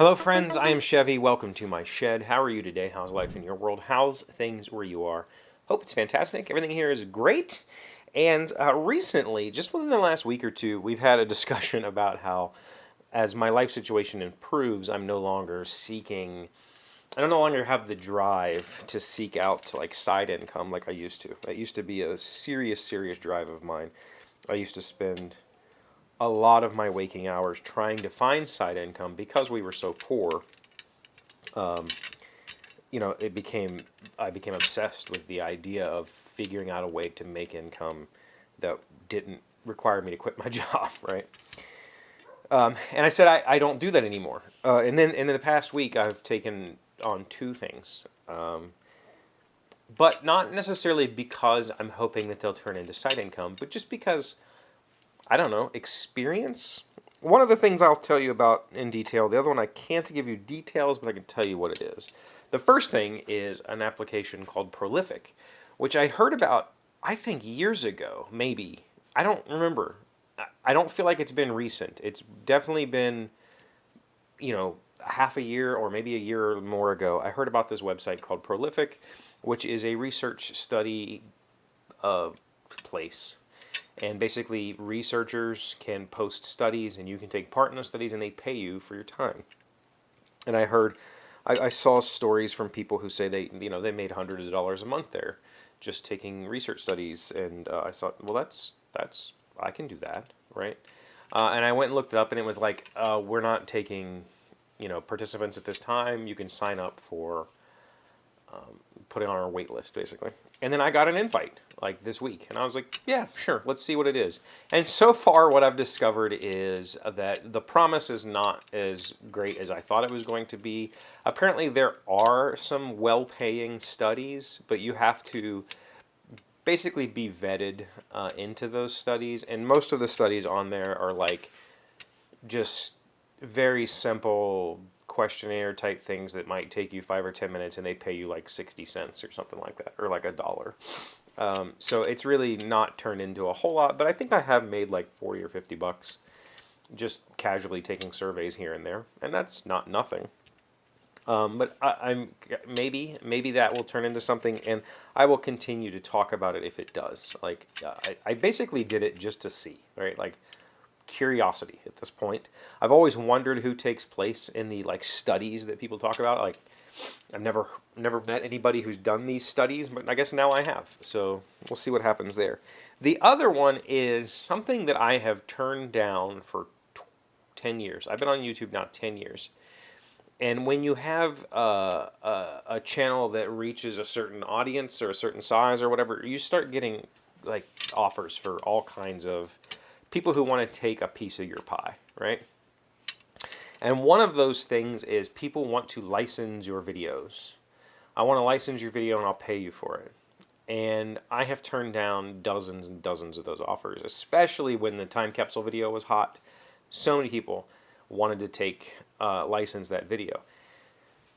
Hello friends, I am Chevee. Welcome to my shed. How are you today? How's life in your world? How's things where you are? Hope it's fantastic. Everything here is great. And recently, just within the last week or two, we've had a discussion about how as my life situation improves, I'm no longer seeking, I don't no longer have the drive to seek out to like side income like I used to. That used to be a serious drive of mine. I used to spend a lot of my waking hours trying to find side income because we were so poor. Um, it became I became obsessed with the idea of figuring out a way to make income that didn't require me to quit my job, right? And I said I don't do that anymore. And then in the past week, I've taken on two things, but not necessarily because I'm hoping that they'll turn into side income, but just because I don't know, experience. One of the things I'll tell you about in detail. The other one I can't give you details, but I can tell you what it is. The first thing is an application called Prolific, which I heard about, I think, years ago, maybe. I don't remember. I don't feel like it's been recent. It's definitely been, half a year or maybe a year or more ago. I heard about this website called Prolific, which is a research study place. And basically, researchers can post studies, and you can take part in those studies, and they pay you for your time. And I saw stories from people who say they made hundreds of dollars a month there, just taking research studies. And I thought, well, that's I can do that, right? And I went and looked it up, and it was like, we're not taking, participants at this time. You can sign up for put it on our wait list, basically. And then I got an invite like this week, and I was like, yeah, sure, let's see what it is. And so far, what I've discovered is that the promise is not as great as I thought it was going to be. Apparently, there are some well-paying studies, but you have to basically be vetted into those studies. And most of the studies on there are like just very simple questionnaire type things that might take you 5 or 10 minutes, and they pay you like 60 cents or something like that, or like $1. So it's really not turned into a whole lot, but I think I have made like 40 or 50 bucks just casually taking surveys here and there, and that's not nothing. But I'm maybe that will turn into something, and I will continue to talk about it if it does. Like I basically did it just to see, right? Like curiosity at this point. I've always wondered who takes place in the like studies that people talk about. Like I've never met anybody who's done these studies, but I guess now I have. So we'll see what happens there. The other one is something that I have turned down for 10 years. I've been on YouTube now 10 years. And when you have a channel that reaches a certain audience or a certain size or whatever, you start getting like offers for all kinds of people who want to take a piece of your pie, right? And one of those things is people want to license your videos. I want to license your video and I'll pay you for it. And I have turned down dozens and dozens of those offers, especially when the time capsule video was hot. So many people wanted to take license that video.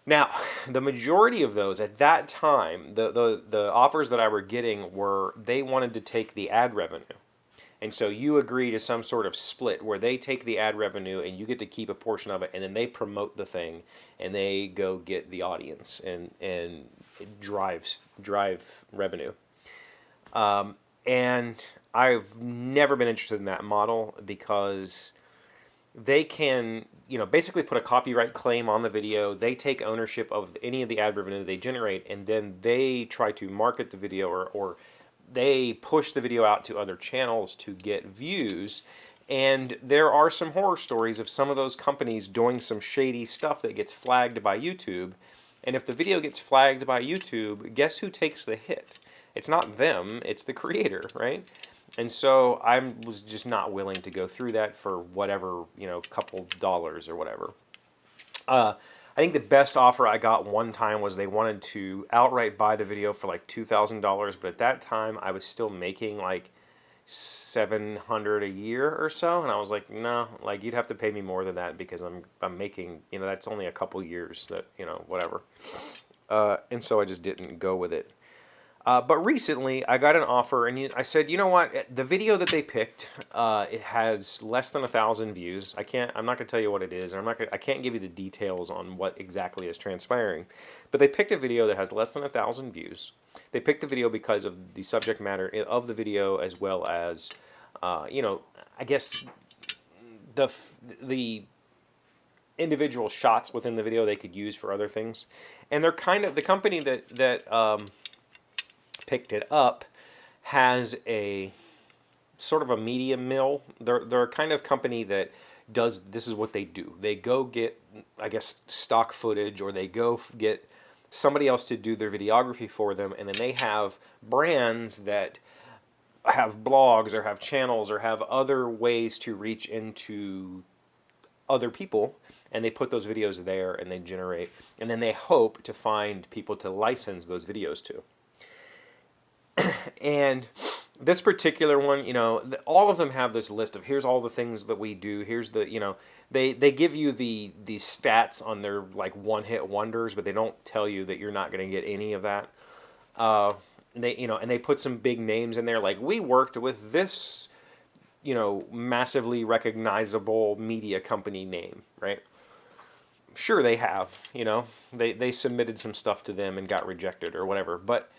Now, the majority of those at that time, the offers that I were getting were they wanted to take the ad revenue. And so you agree to some sort of split where they take the ad revenue and you get to keep a portion of it, and then they promote the thing and they go get the audience, and it drive revenue. And I've never been interested in that model because they can, basically put a copyright claim on the video. They take ownership of any of the ad revenue they generate, and then they try to market the video or they push the video out to other channels to get views. And there are some horror stories of some of those companies doing some shady stuff that gets flagged by YouTube. And if the video gets flagged by YouTube, guess who takes the hit? It's not them, it's the creator, right? And so I was just not willing to go through that for whatever, couple dollars or whatever. I think the best offer I got one time was they wanted to outright buy the video for like $2,000, but at that time I was still making like $700 a year or so, and I was like, no, like you'd have to pay me more than that because I'm making, that's only a couple years that, whatever. And so I just didn't go with it. But recently, I got an offer, and I said, you know what? The video that they picked, it has less than 1,000 views. I'm not gonna tell you what it is. I can't give you the details on what exactly is transpiring. But they picked a video that has less than 1,000 views. They picked the video because of the subject matter of the video, as well as, you know, I guess the individual shots within the video they could use for other things. And they're kind of the company that picked it up has a sort of a media mill. They're a kind of company that does, this is what they do. They go get, I guess, stock footage, or they go get somebody else to do their videography for them, and then they have brands that have blogs or have channels or have other ways to reach into other people, and they put those videos there and they generate, and then they hope to find people to license those videos to. And this particular one, you know, all of them have this list of, here's all the things that we do. Here's the, you know, they give you the stats on their like one-hit wonders, but they don't tell you that you're not going to get any of that. They, you know, and they put some big names in there, like, we worked with this, you know, massively recognizable media company name, right? Sure, they have, you know, they submitted some stuff to them and got rejected or whatever, but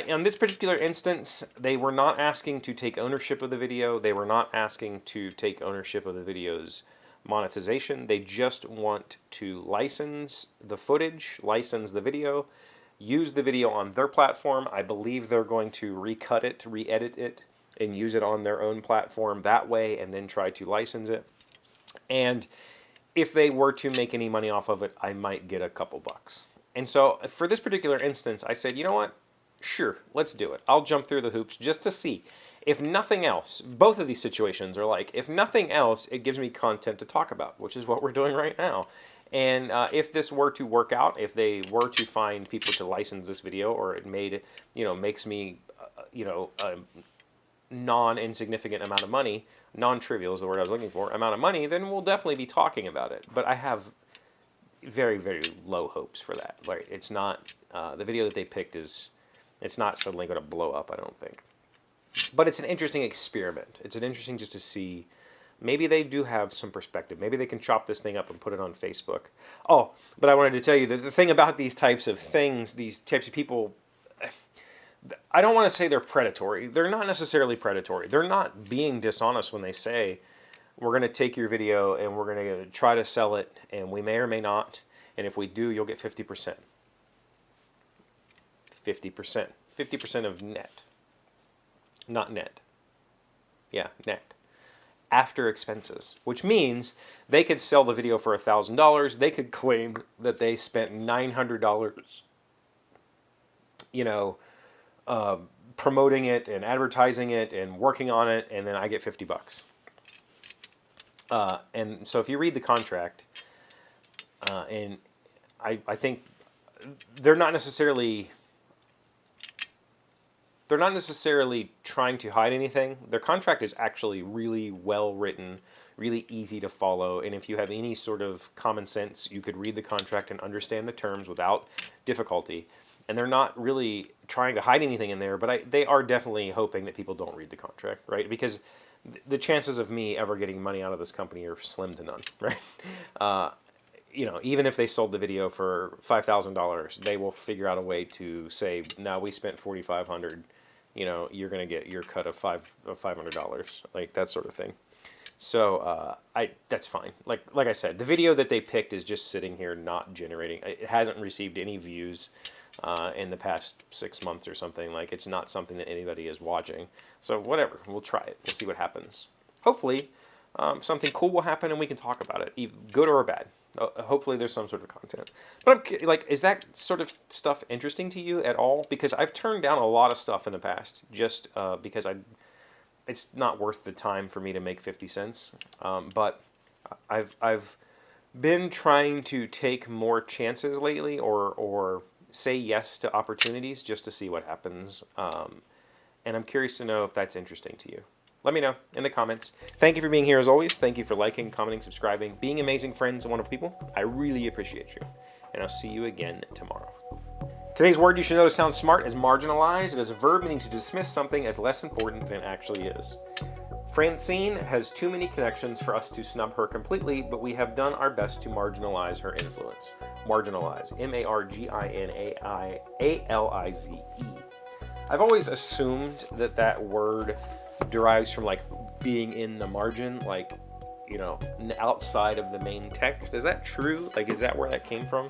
in this particular instance, they were not asking to take ownership of the video. They were not asking to take ownership of the video's monetization. They just want to license the footage, license the video, use the video on their platform. I believe they're going to recut it, re-edit it, and use it on their own platform that way, and then try to license it. And if they were to make any money off of it, I might get a couple bucks. And so for this particular instance, I said, you know what? Sure, let's do it. I'll jump through the hoops just to see. If nothing else, both of these situations are like, if nothing else, it gives me content to talk about, which is what we're doing right now. And if this were to work out, if they were to find people to license this video, or it made, you know, makes me, you know, a non-insignificant amount of money, non-trivial is the word I was looking for, amount of money, then we'll definitely be talking about it. But I have very, very low hopes for that. Like, it's not, the video that they picked is, it's not suddenly going to blow up, I don't think. But it's an interesting experiment. It's an interesting just to see, maybe they do have some perspective. Maybe they can chop this thing up and put it on Facebook. Oh, but I wanted to tell you that the thing about these types of things, these types of people, I don't want to say they're predatory. They're not necessarily predatory. They're not being dishonest when they say, we're going to take your video and we're going to try to sell it, and we may or may not, and if we do, you'll get 50%. 50%. 50% of net. Not net. Yeah, net. After expenses. Which means they could sell the video for $1,000. They could claim that they spent $900, you know, promoting it and advertising it and working on it, and then I get 50 bucks. And so if you read the contract, and I think they're not necessarily trying to hide anything. Their contract is actually really well written, really easy to follow, and if you have any sort of common sense, you could read the contract and understand the terms without difficulty. And they're not really trying to hide anything in there, but they are definitely hoping that people don't read the contract, right? Because the chances of me ever getting money out of this company are slim to none, right? You know, even if they sold the video for $5,000, they will figure out a way to say, "No, we spent $4,500. You know, you're gonna get your cut of $500, like that sort of thing." So that's fine. Like I said, the video that they picked is just sitting here, not generating. It hasn't received any views in the past 6 months or something. Like, it's not something that anybody is watching. So whatever, we'll try it. We'll see what happens. Hopefully, something cool will happen and we can talk about it, good or bad. Hopefully there's some sort of content. But I'm like, is that sort of stuff interesting to you at all? Because I've turned down a lot of stuff in the past just because it's not worth the time for me to make 50 cents. But I've been trying to take more chances lately, or say yes to opportunities just to see what happens. And I'm curious to know if that's interesting to you. Let me know in the comments. Thank you for being here as always. Thank you for liking, commenting, subscribing, being amazing friends and wonderful people. I really appreciate you. And I'll see you again tomorrow. Today's word you should know to sound smart is marginalize. It is a verb meaning to dismiss something as less important than it actually is. Francine has too many connections for us to snub her completely, but we have done our best to marginalize her influence. Marginalize. M-A-R-G-I-N-A-I-A-L-I-Z-E. I've always assumed that that word derives from like being in the margin, like, you know, outside of the main text. Is that true? Like, is that where that came from?